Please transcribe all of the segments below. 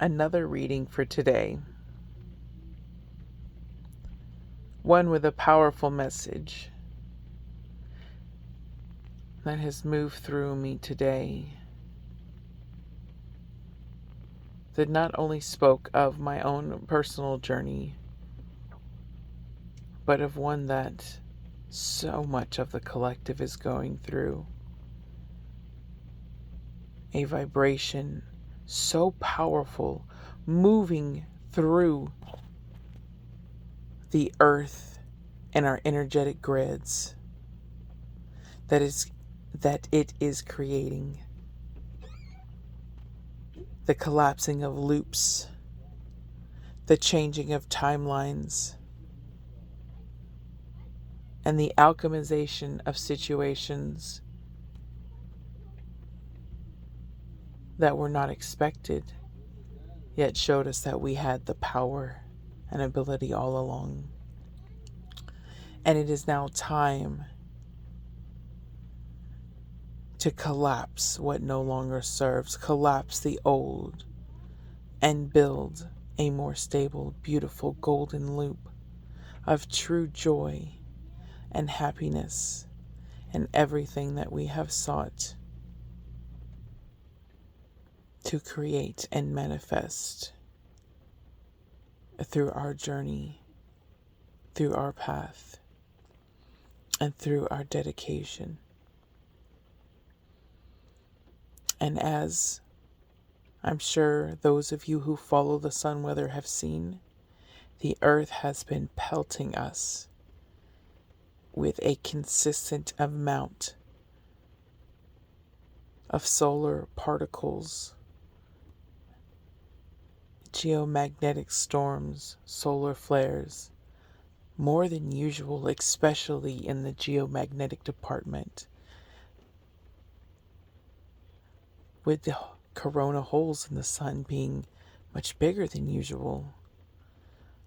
Another reading for today. One with a powerful message that has moved through me today. That not only spoke of my own personal journey, but of one that so much of the collective is going through. A vibration so powerful, moving through the earth and our energetic grids, that it is creating the collapsing of loops, the changing of timelines, and the alchemization of situations that were not expected, yet showed us that we had the power and ability all along. And it is now time to collapse what no longer serves, collapse the old, and build a more stable, beautiful golden loop of true joy and happiness and everything that we have sought to create and manifest through our journey, through our path, and through our dedication. And as I'm sure those of you who follow the sun weather have seen, the earth has been pelting us with a consistent amount of solar particles, geomagnetic storms, solar flares, more than usual, especially in the geomagnetic department, with the corona holes in the sun being much bigger than usual,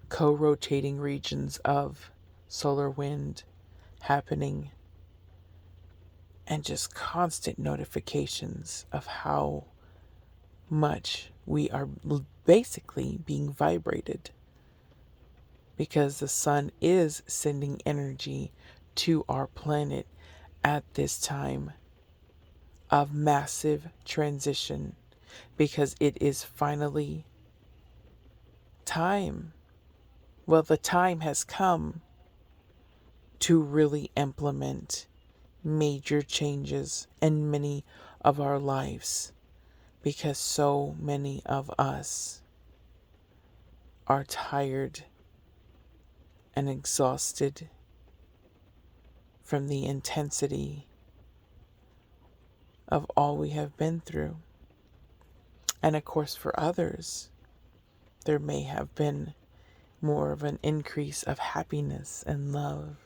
co-rotating regions of solar wind happening, and just constant notifications of how much we are basically being vibrated, because the sun is sending energy to our planet at this time of massive transition, because it is finally time. Well, the time has come to really implement major changes in many of our lives, because so many of us are tired and exhausted from the intensity of all we have been through. And of course, for others, there may have been more of an increase of happiness and love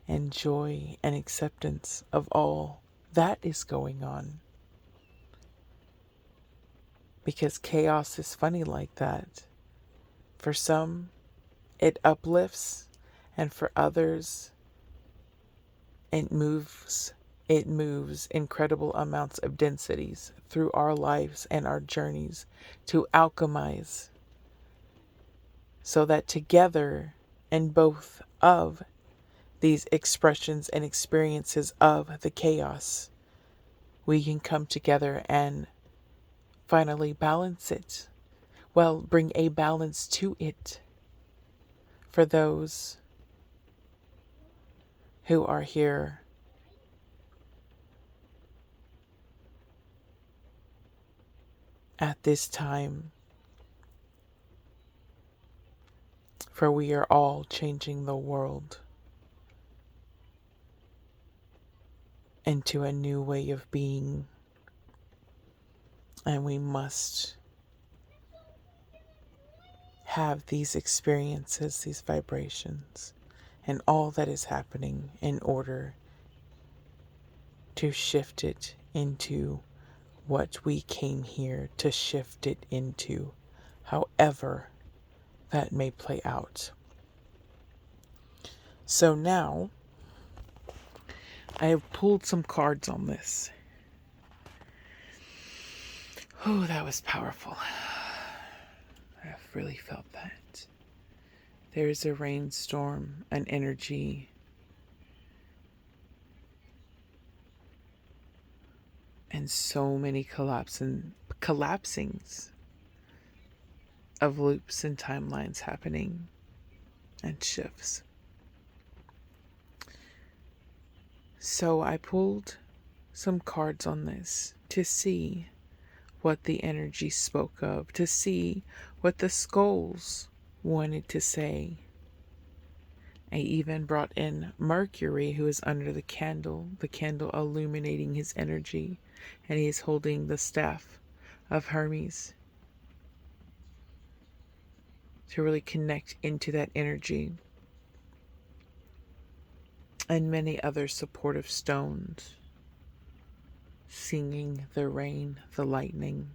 and joy and acceptance of all that is going on. Because chaos is funny like that. For some, it uplifts, and for others, it moves incredible amounts of densities through our lives and our journeys to alchemize, so that together, in both of these expressions and experiences of the chaos, we can come together and finally balance it. Well, bring a balance to it for those who are here at this time, for we are all changing the world into a new way of being, and we must have these experiences, these vibrations, and all that is happening in order to shift it into what we came here to shift it into, however that may play out. So now, I have pulled some cards on this. Oh, that was powerful. I've really felt that. There's a rainstorm, an energy, and so many collapsings of loops and timelines happening and shifts. So I pulled some cards on this to see what the energy spoke of, to see what the skulls wanted to say. I even brought in Mercury, who is under the candle illuminating his energy, and he is holding the staff of Hermes to really connect into that energy. And many other supportive stones, singing the rain, the lightning,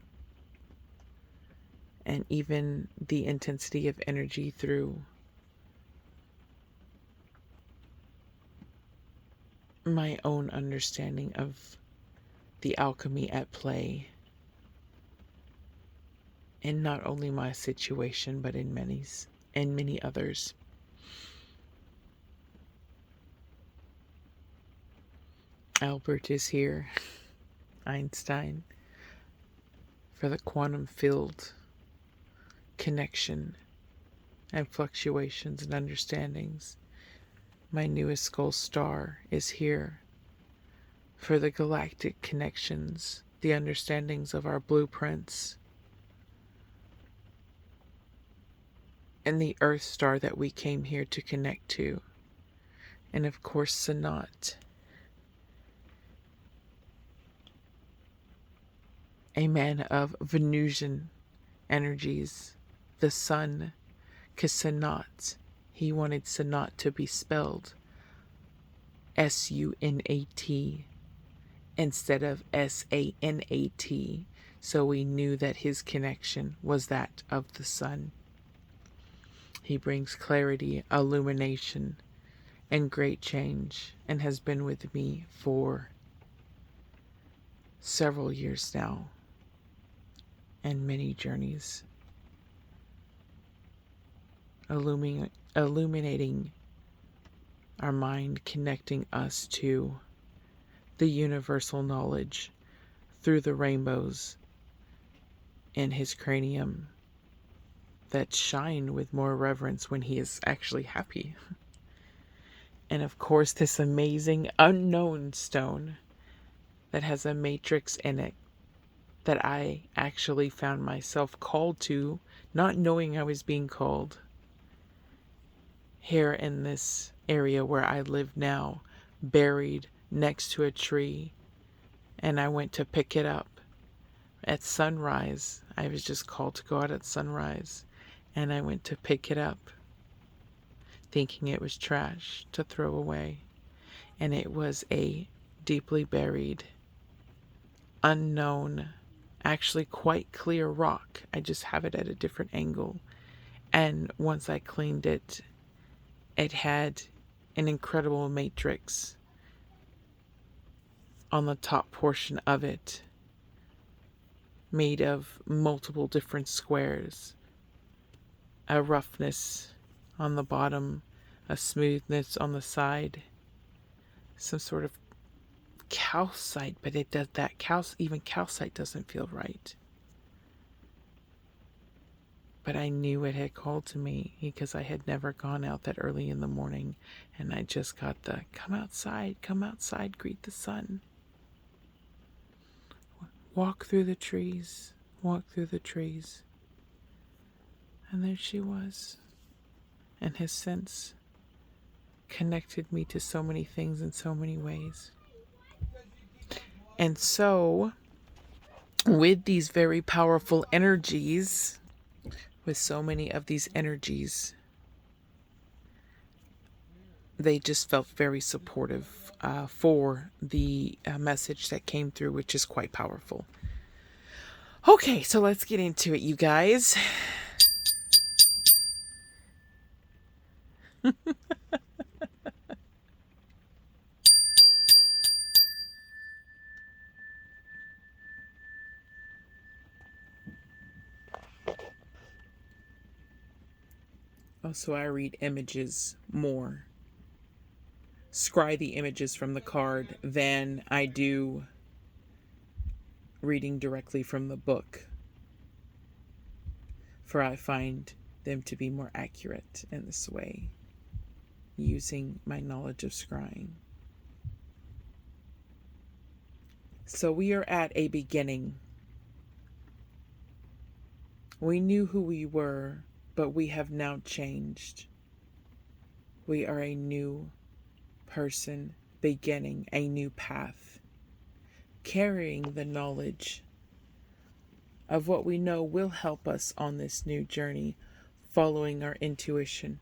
and even the intensity of energy through my own understanding of the alchemy at play in not only my situation but in many others. Albert is here, Einstein, for the quantum field connection and fluctuations and understandings. My newest skull star is here for the galactic connections, the understandings of our blueprints, and the Earth star that we came here to connect to. And of course, Sanat, a man of Venusian energies, the sun, because Sanat, he wanted Sanat to be spelled S-U-N-A-T instead of S-A-N-A-T, so we knew that his connection was that of the sun. He brings clarity, illumination, and great change, and has been with me for several years now, and many journeys, illuminating our mind, connecting us to the universal knowledge through the rainbows in his cranium that shine with more reverence when he is actually happy. And of course, this amazing unknown stone that has a matrix in it that I actually found myself called to, not knowing I was being called, here in this area where I live now, buried next to a tree. And I went to pick it up at sunrise. I was just called to go out at sunrise, and I went to pick it up thinking it was trash to throw away, and it was a deeply buried, unknown, actually quite clear rock. I just have it at a different angle, and once I cleaned it, it had an incredible matrix on the top portion of it, made of multiple different squares, a roughness on the bottom, a smoothness on the side, some sort of calcite, but it does that even calcite doesn't feel right. But I knew it had called to me because I had never gone out that early in the morning, and I just got the come outside, greet the sun. Walk through the trees, walk through the trees. And there she was. And his sense connected me to so many things in so many ways. And so, with these very powerful energies, with so many of these energies, they just felt very supportive for the message that came through, which is quite powerful. Okay, so let's get into it, you guys. Also, I read images more, scry the images from the card than I do reading directly from the book, for I find them to be more accurate in this way, using my knowledge of scrying. So we are at a beginning. We knew who we were, but we have now changed. We are a new person beginning a new path, carrying the knowledge of what we know will help us on this new journey, following our intuition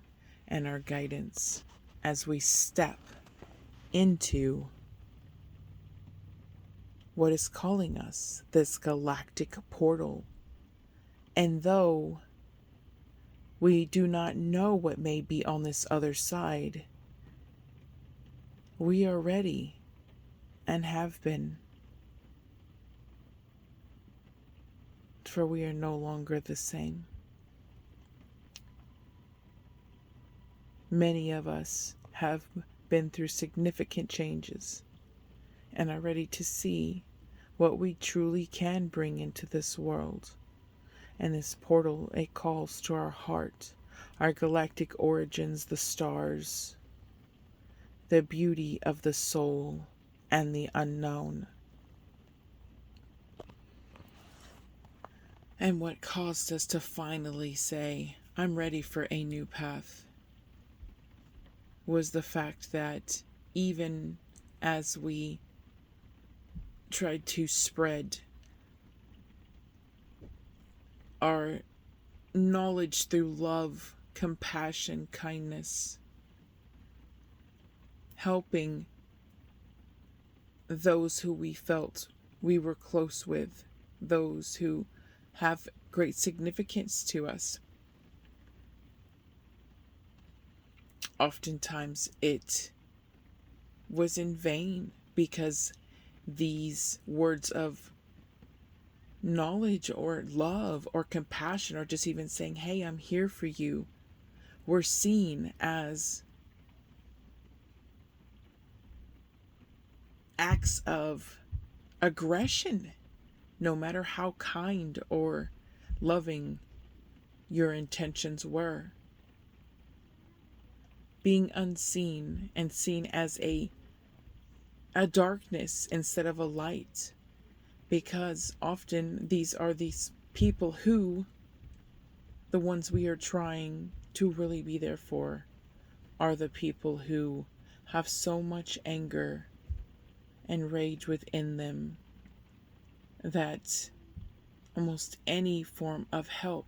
and our guidance as we step into what is calling us, this galactic portal. And though we do not know what may be on this other side, we are ready and have been, for we are no longer the same. Many of us have been through significant changes and are ready to see what we truly can bring into this world. And this portal, it calls to our heart, our galactic origins, the stars, the beauty of the soul, and the unknown. And what caused us to finally say, I'm ready for a new path, was the fact that even as we tried to spread our knowledge through love, compassion, kindness, helping those who we felt we were close with, those who have great significance to us, oftentimes it was in vain, because these words of knowledge or love or compassion, or just even saying, hey, I'm here for you, were seen as acts of aggression, no matter how kind or loving your intentions were. Being unseen and seen as a darkness instead of a light, because often these are these people who, the ones we are trying to really be there for, are the people who have so much anger and rage within them that almost any form of help,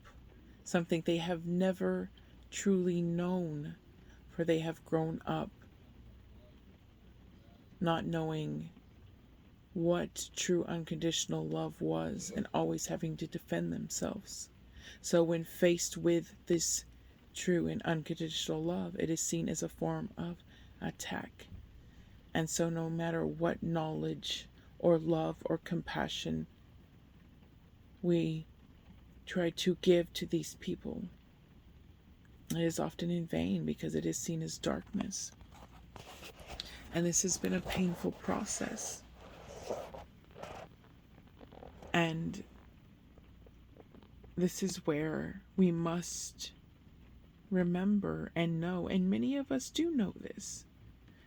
something they have never truly known, for they have grown up not knowing what true unconditional love was and always having to defend themselves. So when faced with this true and unconditional love, it is seen as a form of attack. And so no matter what knowledge or love or compassion we try to give to these people, it is often in vain, because it is seen as darkness. And this has been a painful process. And this is where we must remember and know, and many of us do know this,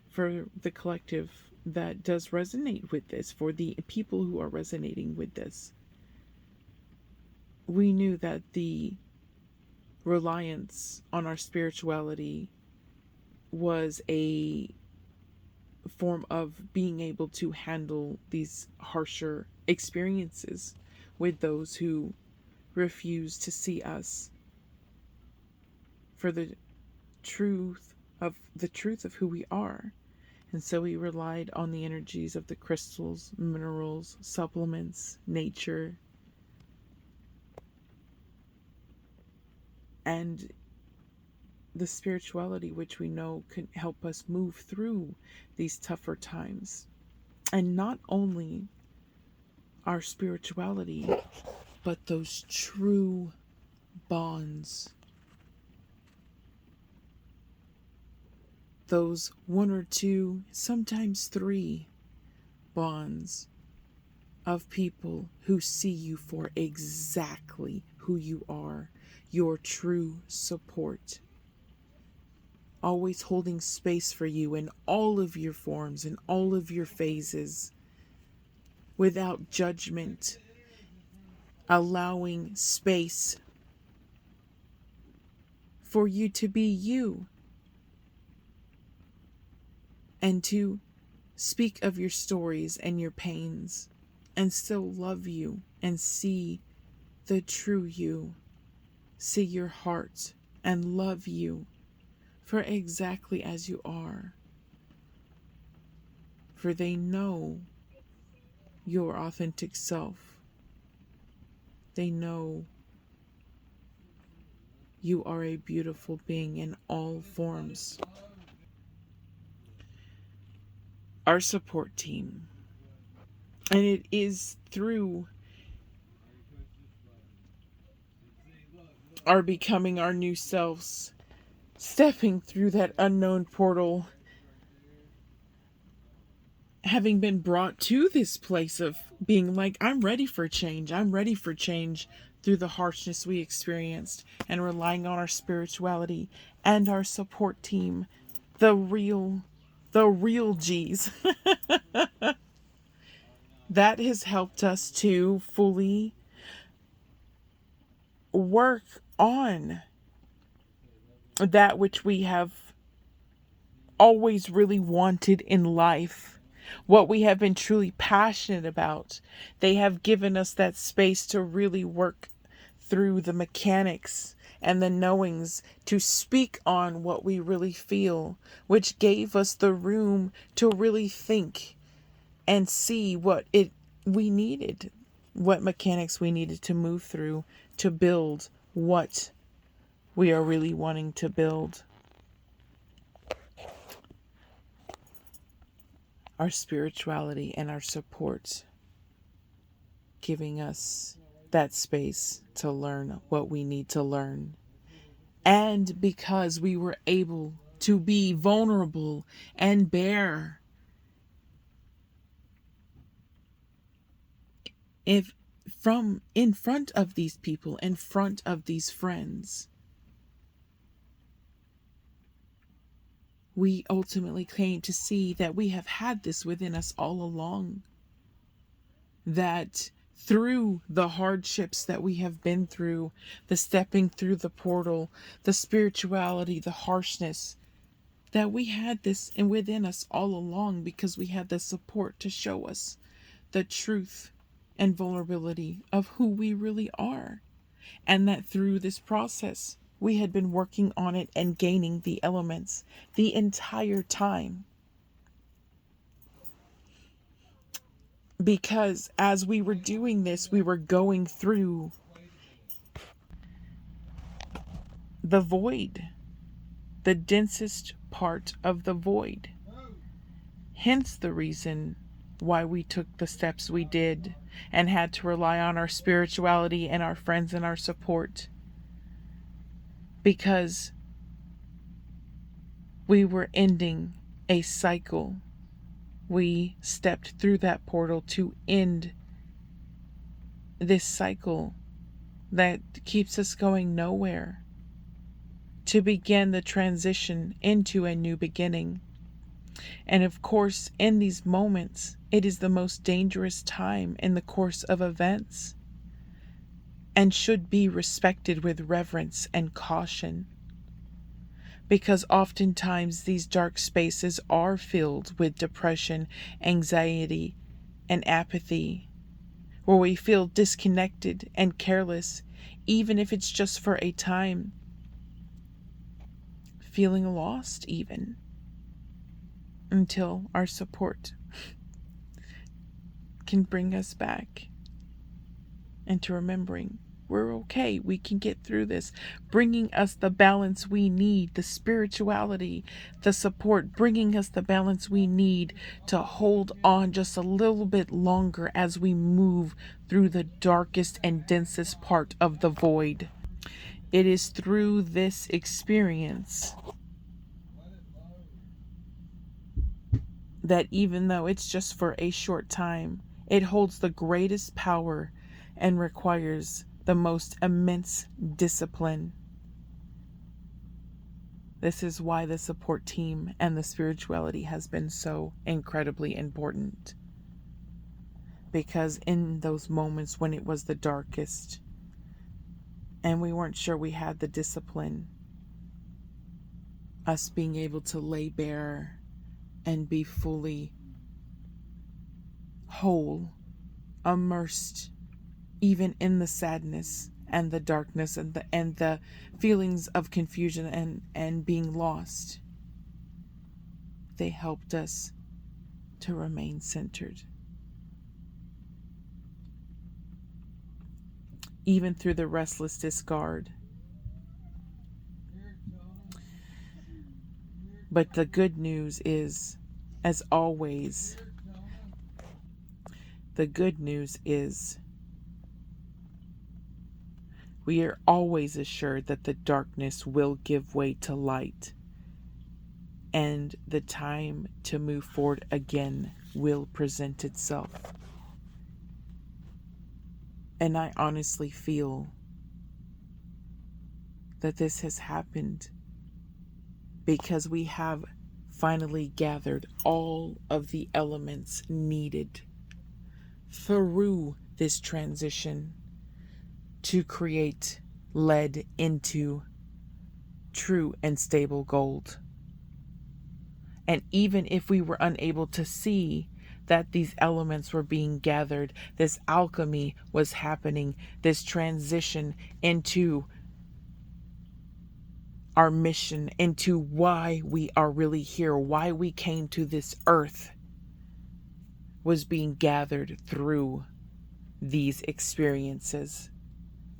for the collective that does resonate with this, for the people who are resonating with this, we knew that the reliance on our spirituality was a form of being able to handle these harsher experiences with those who refuse to see us for the truth of who we are. And so we relied on the energies of the crystals, minerals, supplements, nature, and the spirituality which we know can help us move through these tougher times. And not only our spirituality, but those true bonds those one or two, sometimes three bonds of people who see you for exactly who you are, your true support, always holding space for you in all of your forms and all of your phases, without judgment, allowing space for you to be you and to speak of your stories and your pains and still love you and see the true you, see your heart and love you for exactly as you are. For they know your authentic self. They know you are a beautiful being in all forms. Our support team. And it is through our becoming our new selves, stepping through that unknown portal, having been brought to this place of being like, I'm ready for change. I'm ready for change through the harshness we experienced, and relying on our spirituality and our support team, the real G's. That has helped us to fully work on that which we have always really wanted in life, what we have been truly passionate about. They have given us that space to really work through the mechanics and the knowings, to speak on what we really feel, which gave us the room to really think and see we needed, what mechanics we needed to move through to build what we are really wanting to build. Our spirituality and our support, giving us that space to learn what we need to learn. And because we were able to be vulnerable and bare, if from in front of these people, in front of these friends, we ultimately came to see that we have had this within us all along. That through the hardships that we have been through, the stepping through the portal, the spirituality, the harshness, that we had this within us all along, because we had the support to show us the truth and vulnerability of who we really are. And that through this process, we had been working on it and gaining the elements the entire time. Because as we were doing this, we were going through the void, the densest part of the void. Hence the reason why we took the steps we did and had to rely on our spirituality and our friends and our support. Because we were ending a cycle. We stepped through that portal to end this cycle that keeps us going nowhere, to begin the transition into a new beginning. And of course, in these moments, it is the most dangerous time in the course of events, and should be respected with reverence and caution. Because oftentimes these dark spaces are filled with depression, anxiety, and apathy, where we feel disconnected and careless, even if it's just for a time, feeling lost even, until our support can bring us back into remembering we're okay, we can get through this, bringing us the balance we need, the spirituality, the support, bringing us the balance we need to hold on just a little bit longer as we move through the darkest and densest part of the void. It is through this experience that even though it's just for a short time, it holds the greatest power and requires the most immense discipline. This is why the support team and the spirituality has been so incredibly important. Because in those moments when it was the darkest and we weren't sure we had the discipline, us being able to lay bare and be fully whole, immersed, even in the sadness and the darkness and the feelings of confusion and being lost, they helped us to remain centered. Even through the restless discard. But the good news is, as always, the good news is we are always assured that the darkness will give way to light, and the time to move forward again will present itself. And I honestly feel that this has happened because we have finally gathered all of the elements needed through this transition to create lead into true and stable gold. And even if we were unable to see that these elements were being gathered, this alchemy was happening, this transition into our mission, into why we are really here, why we came to this earth, was being gathered through these experiences.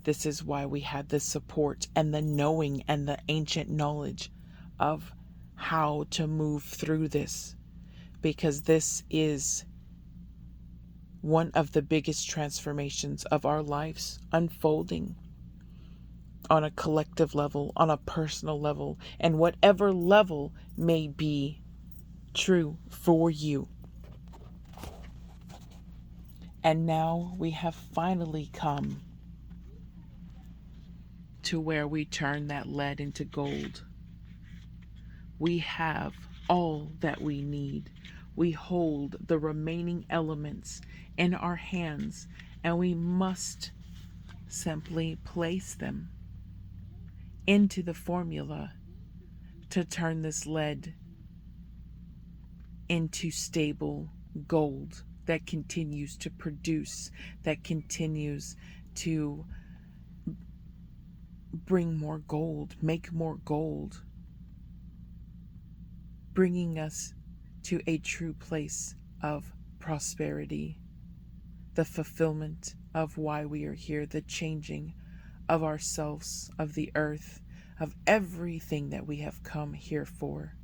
This is why we had the support and the knowing and the ancient knowledge of how to move through this, because this is one of the biggest transformations of our lives unfolding on a collective level, on a personal level, and whatever level may be true for you. And now we have finally come to where we turn that lead into gold. We have all that we need. We hold the remaining elements in our hands, and we must simply place them into the formula to turn this lead into stable gold that continues to produce, that continues to bring more gold, make more gold, bringing us to a true place of prosperity, the fulfillment of why we are here, the changing of ourselves, of the earth, of everything that we have come here for,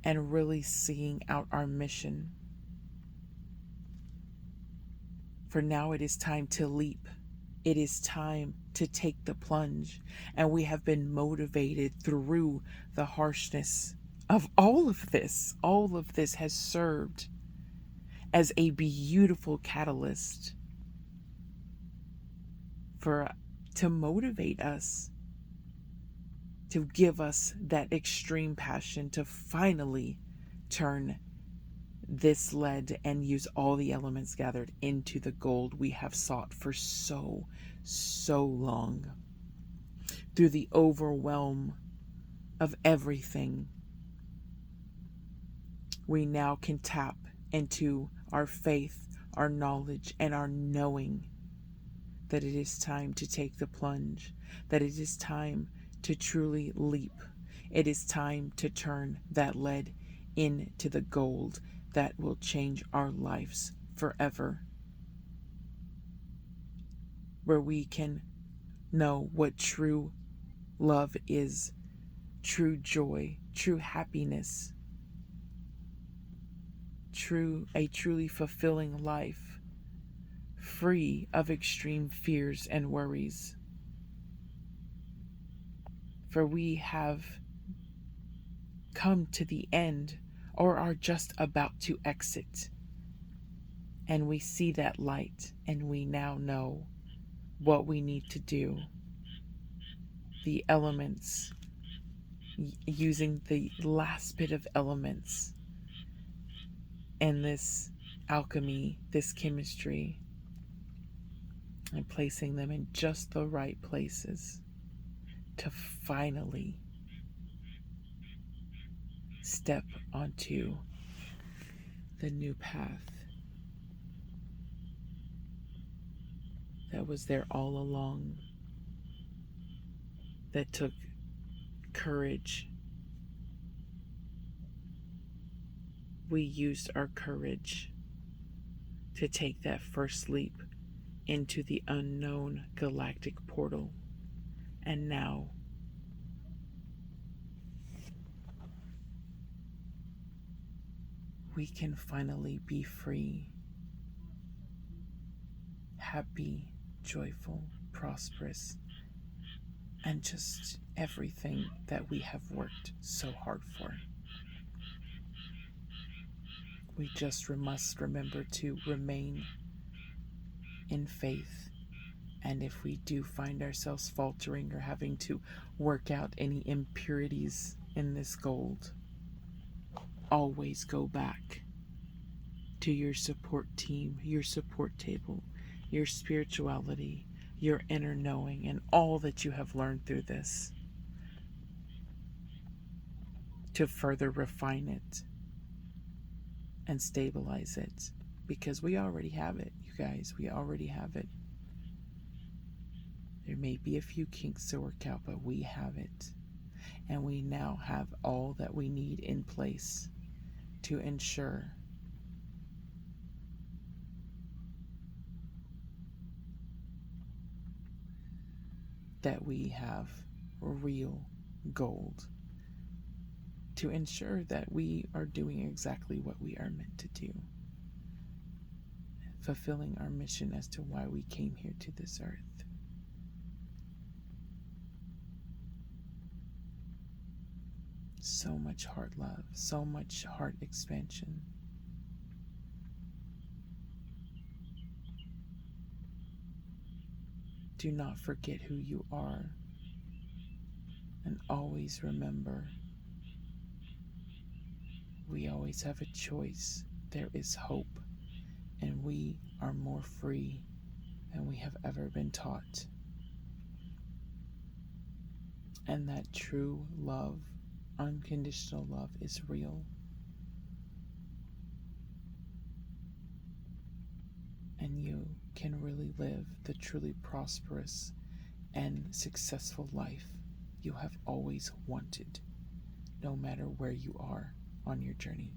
and really seeing out our mission. For now it is time to leap. It is time to take the plunge. And we have been motivated through the harshness of all of this. All of this has served as a beautiful catalyst to motivate us, to give us that extreme passion to finally turn this lead and use all the elements gathered into the gold we have sought for so long. Through the overwhelm of everything, we now can tap into our faith, our knowledge, and our knowing that it is time to take the plunge, that it is time to truly leap. It is time to turn that lead into the gold that will change our lives forever. Where we can know what true love is, true joy, true happiness, a truly fulfilling life, free of extreme fears and worries. For we have come to the end or are just about to exit. And we see that light, and we now know what we need to do. The elements, using the last bit of elements in this alchemy, this chemistry, and placing them in just the right places to finally step onto the new path that was there all along, that took courage. We used our courage to take that first leap into the unknown galactic portal. And now we can finally be free, happy, joyful, prosperous, and just everything that we have worked so hard for. We just must remember to remain in faith. And if we do find ourselves faltering or having to work out any impurities in this gold, always go back to your support team, your support table, your spirituality, your inner knowing, and all that you have learned through this to further refine it and stabilize it. Because we already have it, you guys. We already have it. There may be a few kinks to work out, but we have it. And we now have all that we need in place to ensure that we have real gold, to ensure that we are doing exactly what we are meant to do, fulfilling our mission as to why we came here to this earth. So much heart love, so much heart expansion. Do not forget who you are, and always remember, we always have a choice. There is hope, and we are more free than we have ever been taught. And that true love, unconditional love, is real. And you can really live the truly prosperous and successful life you have always wanted, no matter where you are on your journey.